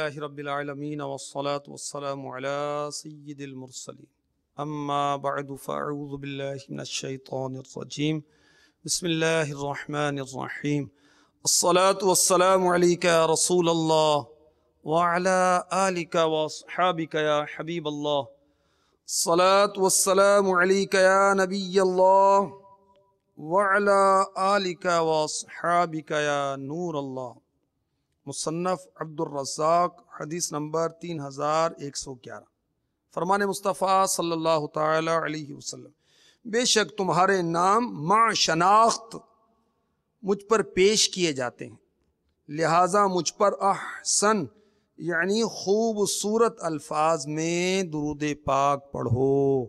لله رب العالمين والصلاة والسلام على سيد المرسلين أما بعد فأعوذ بالله من الشيطان الرجيم بسم الله الرحمن الرحيم الصلاة والسلام عليك يا رسول الله وعلى آلك وأصحابك يا حبيب الله الصلاة والسلام عليك يا نبي الله وعلى آلك وأصحابك يا نور الله. مصنف عبد الرزاق حدیث نمبر 3111. فرمان مصطفیٰ صلی اللہ تعالی علیہ وسلم: بے شک تمہارے نام مع شناخت مجھ پر پیش کیے جاتے ہیں، لہٰذا مجھ پر احسن یعنی خوبصورت الفاظ میں درود پاک پڑھو.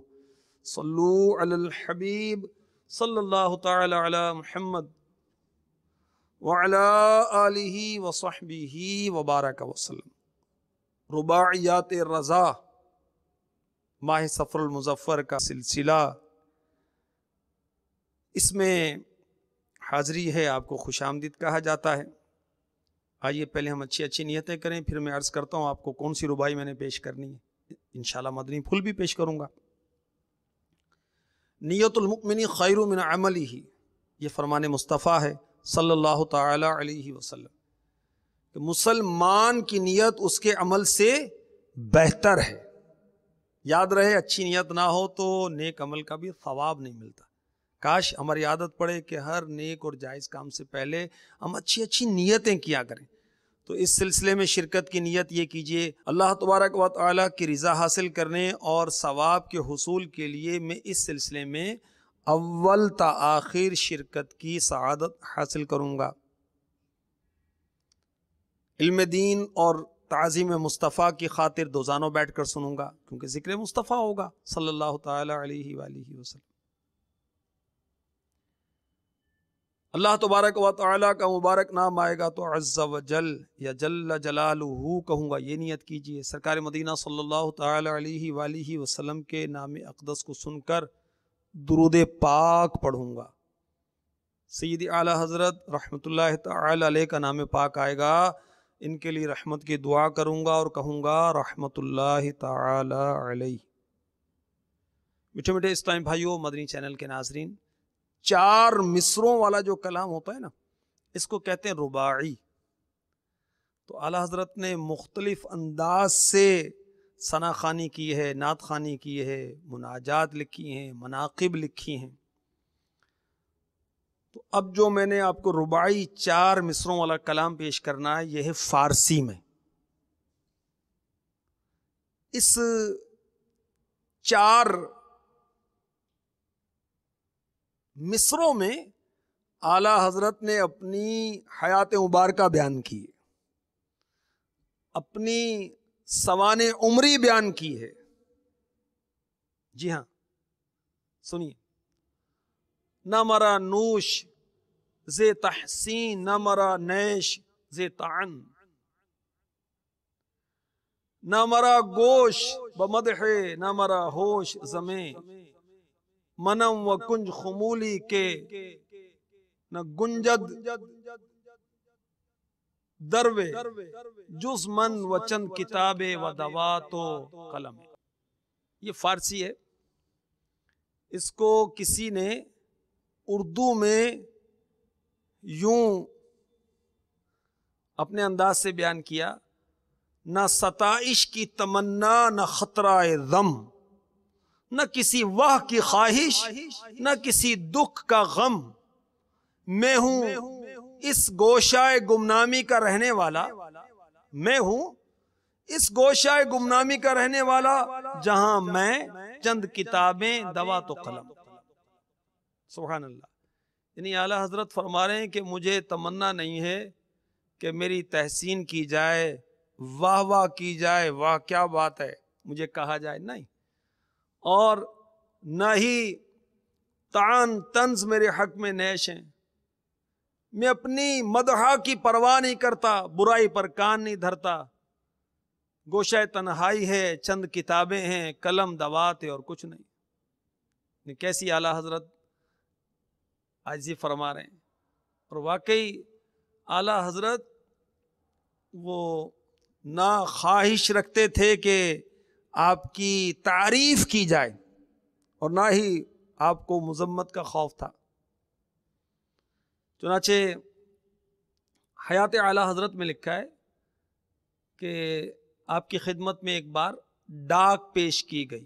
صلو علی الحبیب صلی اللہ تعالی علی محمد وعلی آلہ وصحبہ وبارک وسلم. رباعیات رضا ماہ صفر المظفر کا سلسلہ، اس میں حاضری ہے، آپ کو خوش آمدید کہا جاتا ہے. آئیے پہلے ہم اچھی نیتیں کریں، پھر میں عرض کرتا ہوں آپ کو کون سی ربائی میں نے پیش کرنی ہے. انشاءاللہ مدنی پھول بھی پیش کروں گا. نیت المؤمن خیر من عملہ، یہ فرمان مصطفیٰ ہے صلی اللہ تعالی علیہ وسلم کہ مسلمان کی نیت اس کے عمل سے بہتر ہے. یاد رہے، اچھی نیت نہ ہو تو نیک عمل کا بھی ثواب نہیں ملتا. کاش ہماری عادت پڑے کہ ہر نیک اور جائز کام سے پہلے ہم اچھی نیتیں کیا کریں. تو اس سلسلے میں شرکت کی نیت یہ کیجئے، اللہ تبارک و تعالیٰ کی رضا حاصل کرنے اور ثواب کے حصول کے لیے میں اس سلسلے میں اول تا آخر شرکت کی سعادت حاصل کروں گا. علم دین اور تعظیم مصطفیٰ کی خاطر دوزانوں بیٹھ کر سنوں گا، کیونکہ ذکر مصطفیٰ ہوگا صلی اللہ تعالی علیہ وآلہ وسلم. اللہ تبارک و تعالیٰ کا مبارک نام آئے گا تو عز و جل یا جل جلالہ کہوں گا، یہ نیت کیجئے. سرکار مدینہ صلی اللہ تعالی علیہ وآلہ وسلم کے نام اقدس کو سن کر درود پاک پڑھوں گا. سیدی اعلیٰ حضرت رحمۃ اللہ تعالی علیہ کا نام پاک آئے گا، ان کے لیے رحمت کی دعا کروں گا اور کہوں گا رحمت اللہ تعالی علیہ. میٹھے میٹھے اسلام بھائیوں، مدنی چینل کے ناظرین، 4 مصروں والا جو کلام ہوتا ہے نا، اس کو کہتے ہیں رباعی. تو اعلیٰ حضرت نے مختلف انداز سے ثنا خوانی کی ہے، نعت خوانی کی ہے، مناجات لکھی ہیں، مناقب لکھی ہیں. تو اب جو میں نے آپ کو رباعی 4 مصروں والا کلام پیش کرنا ہے، یہ ہے فارسی میں. اس 4 مصروں میں اعلیٰ حضرت نے اپنی حیات مبارکہ بیان کی، اپنی سوانح عمری بیان کی ہے. جی ہاں، سنیے. نہ مرا نوش زے تحسین، نہ مرا نیش زے طعن، نہ مرا گوش بمدح، نہ مرا ہوش زمیں، منم و کنج خمولی کے، نہ گنجد دروے جز من و چند کتابیں و دوات و قلم. یہ فارسی ہے. اس کو کسی نے اردو میں یوں اپنے انداز سے بیان کیا: نہ ستائش کی تمنا، نہ خطرہ غم، نہ کسی واہ کی خواہش، نہ کسی دکھ کا غم. میں ہوں اس گوشائے گمنامی کا رہنے والا، میں ہوں اس گوشائے گمنامی کا رہنے والا، جہاں میں چند کتابیں دوات و قلم. سبحان اللہ. یعنی اعلیٰ حضرت فرما رہے ہیں کہ مجھے تمنا نہیں ہے کہ میری تحسین کی جائے، واہ واہ کی جائے، واہ کیا بات ہے، مجھے کہا جائے، نہیں. اور نہ ہی طعن طنز میرے حق میں نیش ہیں. میں اپنی مدحہ کی پرواہ نہیں کرتا، برائی پر کان نہیں دھرتا. گوشہ تنہائی ہے، چند کتابیں ہیں، قلم دوات ہے، اور کچھ نہیں. کیسی اعلیٰ حضرت عاجزی فرما رہے ہیں. اور واقعی اعلیٰ حضرت وہ نہ خواہش رکھتے تھے کہ آپ کی تعریف کی جائے اور نہ ہی آپ کو مذمت کا خوف تھا۔ چنانچہ حیات اعلی حضرت میں لکھا ہے کہ آپ کی خدمت میں ایک بار ڈاک پیش کی گئی،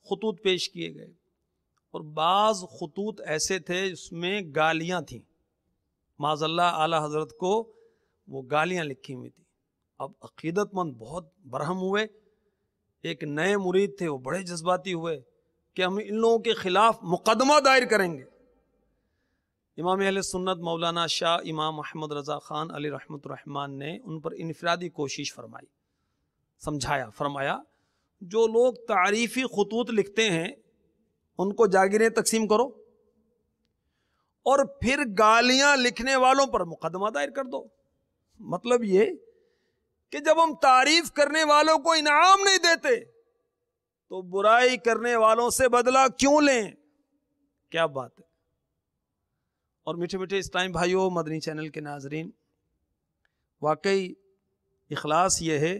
خطوط پیش کیے گئے، اور بعض خطوط ایسے تھے جس میں گالیاں تھیں، معاذ اللہ اعلی حضرت کو وہ گالیاں لکھی ہوئی تھیں۔ اب عقیدت مند بہت برہم ہوئے، ایک نئے مرید تھے، وہ بڑے جذباتی ہوئے کہ ہم ان لوگوں کے خلاف مقدمہ دائر کریں گے۔ امام اہل سنت مولانا شاہ امام محمد رضا خان علی رحمۃ الرحمن نے ان پر انفرادی کوشش فرمائی، سمجھایا، فرمایا جو لوگ تعریفی خطوط لکھتے ہیں ان کو جاگیریں تقسیم کرو اور پھر گالیاں لکھنے والوں پر مقدمہ دائر کر دو۔ مطلب یہ کہ جب ہم تعریف کرنے والوں کو انعام نہیں دیتے تو برائی کرنے والوں سے بدلہ کیوں لیں؟ کیا بات ہے۔ اور میٹھے میٹھے اسلام بھائیوں، مدنی چینل کے ناظرین، واقعی اخلاص یہ ہے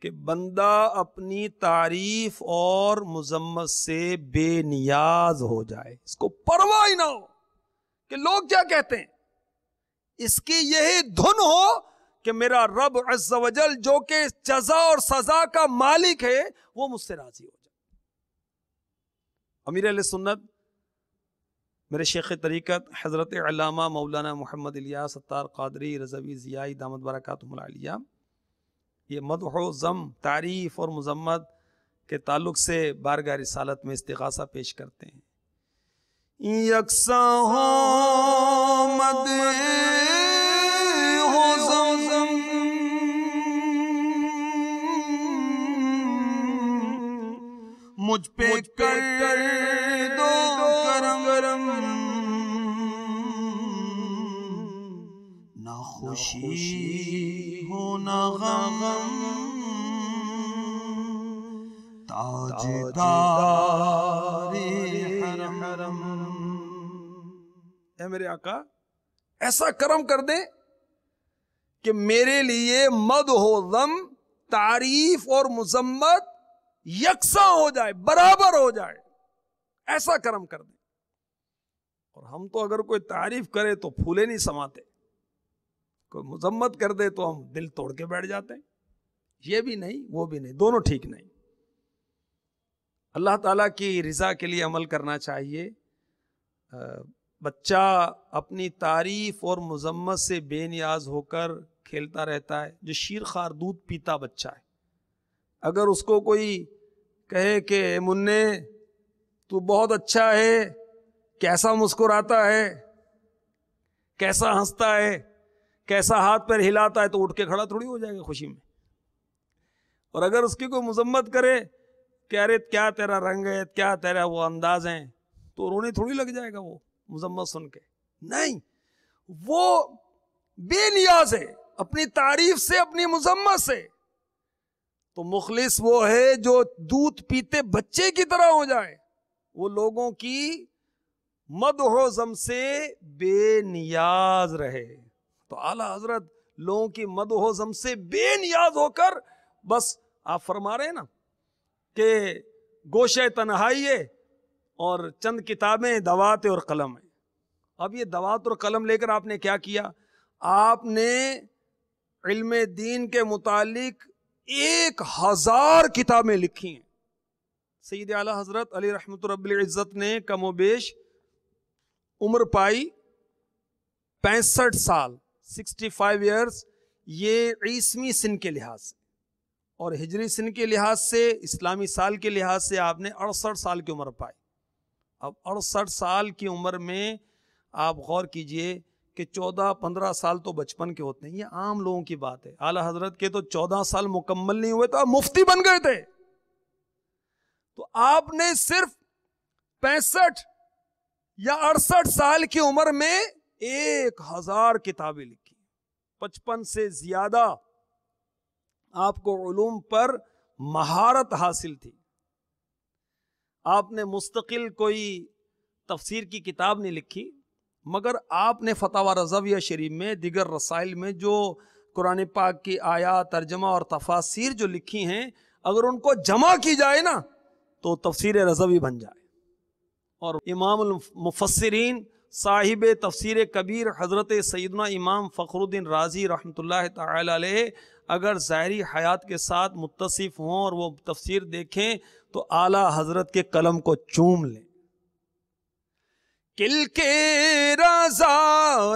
کہ بندہ اپنی تعریف اور مذمت سے بے نیاز ہو جائے، اس کو پرواہ ہی نہ ہو کہ لوگ کیا کہتے ہیں، اس کی یہی دھن ہو کہ میرا رب عز و جل جو کہ جزا اور سزا کا مالک ہے وہ مجھ سے راضی ہو جائے۔ امیر اہل سنت میرے شیخ طریقت حضرت علامہ مولانا محمد الیاس ستار قادری رضوی ضیائی دامت برکاتہم العالیہ یہ مدح و ذم، تعریف اور مذمت کے تعلق سے بارگاہ رسالت میں استغاثہ پیش کرتے ہیں۔ یکساں ہو مدح ہو ذم، مجھ پہ کر دو کرم، نہ خوشی ہو نہ غم، تاجدار حرم۔ اے میرے آقا ایسا کرم کر دیں کہ میرے لیے مدح و ذم، تعریف اور مذمت یکساں ہو جائے، برابر ہو جائے، ایسا کرم کر دیں۔ اور ہم تو اگر کوئی تعریف کرے تو پھولے نہیں سماتے، کوئی مذمت کر دے تو ہم دل توڑ کے بیٹھ جاتے ہیں۔ یہ بھی نہیں وہ بھی نہیں، دونوں ٹھیک نہیں۔ اللہ تعالیٰ کی رضا کے لیے عمل کرنا چاہیے۔ بچہ اپنی تعریف اور مذمت سے بے نیاز ہو کر کھیلتا رہتا ہے، جو شیر خوار دودھ پیتا بچہ ہے۔ اگر اس کو کوئی کہے کہ منّے تو بہت اچھا ہے، کیسا مسکراتا ہے، کیسا ہنستا ہے، کیسا ہاتھ پیر ہلاتا ہے، تو اٹھ کے کھڑا تھوڑی ہو جائے گا خوشی میں۔ اور اگر اس کی کوئی مذمت کرے کہ ارے کیا تیرا رنگ ہے، کیا تیرا وہ انداز ہے، تو رونے تھوڑی لگ جائے گا وہ مذمت سن کے۔ نہیں، وہ بے نیاز ہے اپنی تعریف سے، اپنی مذمت سے۔ تو مخلص وہ ہے جو دودھ پیتے بچے کی طرح ہو جائے، وہ لوگوں کی مدح و ذم سے بے نیاز رہے۔ تو اعلیٰ حضرت لوگوں کی مدح و ذم سے بے نیاز ہو کر، بس آپ فرما رہے ہیں نا کہ گوشہ تنہائی ہے اور چند کتابیں، دوات اور قلم ہے۔ اب یہ دوات اور قلم لے کر آپ نے کیا کیا؟ آپ نے علم دین کے متعلق 1000 کتابیں لکھی ہیں۔ سید اعلیٰ حضرت علی رحمۃ رب العزت نے کم و بیش عمر پائی 65 سال، 65 ایئرز، یہ عیسوی سن کے لحاظ سے، اور ہجری سن کے لحاظ سے، اسلامی سال کے لحاظ سے آپ نے 68 سال کی عمر پائی۔ اب 68 سال کی عمر میں آپ غور کیجئے کہ 14-15 سال تو بچپن کے ہوتے ہیں، یہ عام لوگوں کی بات ہے۔ اعلیٰ حضرت کے تو 14 سال مکمل نہیں ہوئے تو آپ مفتی بن گئے تھے۔ تو آپ نے صرف 65 یا 68 سال کی عمر میں 1000 کتابیں لکھی، 55 سے زیادہ آپ کو علوم پر مہارت حاصل تھی۔ آپ نے مستقل کوئی تفسیر کی کتاب نہیں لکھی، مگر آپ نے فتاوی رضویہ شریف میں، دیگر رسائل میں جو قرآن پاک کی آیات ترجمہ اور تفاسیر جو لکھی ہیں اگر ان کو جمع کی جائے نا تو تفسیر رضوی بن جائے. اور امام المفسرین صاحب تفسیر کبیر حضرت سیدنا امام فخر الدین رازی رحمۃ اللہ تعالی علیہ اگر ظاہری حیات کے ساتھ متصف ہوں اور وہ تفسیر دیکھیں تو اعلیٰ حضرت کے قلم کو چوم لیں. کل کے رضا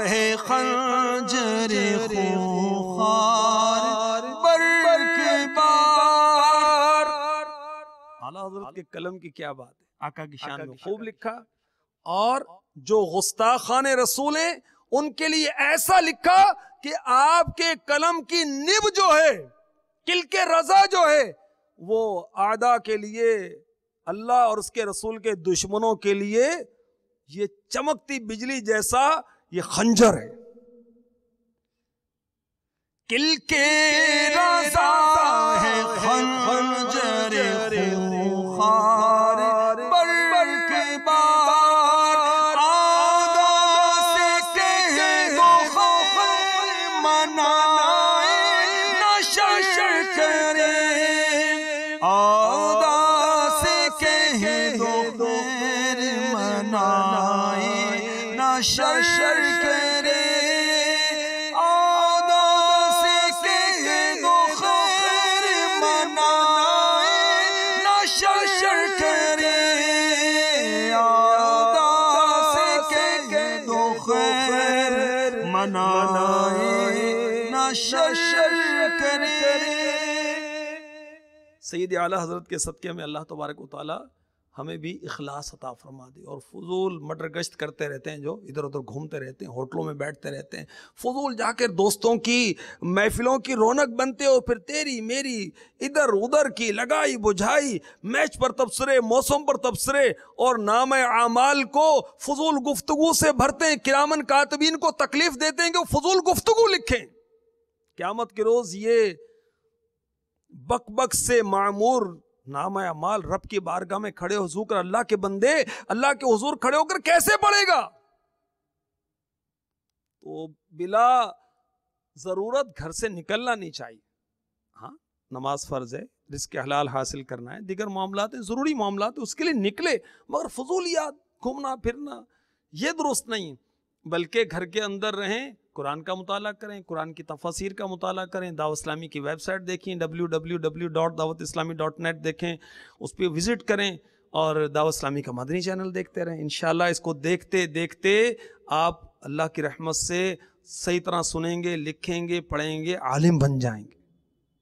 ہے خنجر خوخار برق بار. اعلیٰ حضرت کے قلم کی کیا بات ہے، آقا کی شان میں خوب لکھا. اور جو گستاخان رسول ہیں ان کے لیے ایسا لکھا کہ آپ کے قلم کی نب جو ہے، کل کے رضا جو ہے، وہ اعداء کے لیے، اللہ اور اس کے رسول کے دشمنوں کے لیے یہ چمکتی بجلی جیسا یہ خنجر ہے. کل کے رضا ہے خنجر خوخار برق بار. اعداء سے کہہ دو خیر منائے نہ شر کرے. اعداء سے کہہ دو خیر منائے نہ شر کرے. سید اعلیٰ حضرت کے صدقے میں اللہ تبارک و تعالی ہمیں بھی اخلاص عطا فرما دے. اور فضول مٹر گشت کرتے رہتے ہیں، جو ادھر ادھر گھومتے رہتے ہیں، ہوٹلوں میں بیٹھتے رہتے ہیں، فضول جا کر دوستوں کی محفلوں کی رونق بنتے ہو، پھر تیری میری ادھر ادھر کی لگائی بجھائی، میچ پر تبصرے، موسم پر تبصرے، اور نام اعمال کو فضول گفتگو سے بھرتے ہیں. کرامن کاتبین کو تکلیف دیتے ہیں کہ وہ فضول گفتگو لکھیں. قیامت کے روز یہ بک بک سے معمور نام اعمال رب کی بارگاہ میں کھڑے حضور کر، اللہ کے بندے اللہ کے حضور کھڑے ہو کر کیسے پڑھے گا؟ تو بلا ضرورت گھر سے نکلنا نہیں چاہیے. ہاں نماز فرض ہے، رزق حلال حاصل کرنا ہے، دیگر معاملات ہیں، ضروری معاملات ہیں، اس کے لیے نکلے، مگر فضولیات گھومنا پھرنا یہ درست نہیں. بلکہ گھر کے اندر رہیں، قرآن کا مطالعہ کریں، قرآن کی تفاسیر کا مطالعہ کریں. دعوت اسلامی کی ویب سائٹ دیکھیں، www.dawatislami.net دیکھیں، اس پہ وزٹ کریں، اور دعوت اسلامی کا مدنی چینل دیکھتے رہیں. انشاءاللہ اس کو دیکھتے دیکھتے آپ اللہ کی رحمت سے صحیح طرح سنیں گے، لکھیں گے، پڑھیں گے، عالم بن جائیں گے.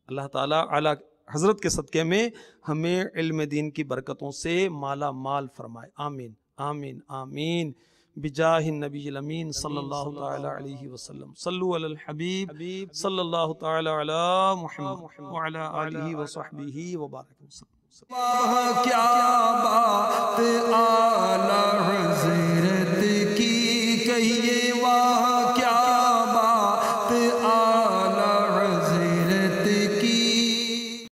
اللہ تعالیٰ اعلیٰ حضرت کے صدقے میں ہمیں علم دین کی برکتوں سے مالا مال فرمائے. آمین آمین آمین. بجاہ النبی الامین صلی اللہ تعالی علیہ وسلم. صلو علی الحبیب صلی اللہ تعالی علی محمد وعلی آلہ وصحبہ وبارک وسلم. کیا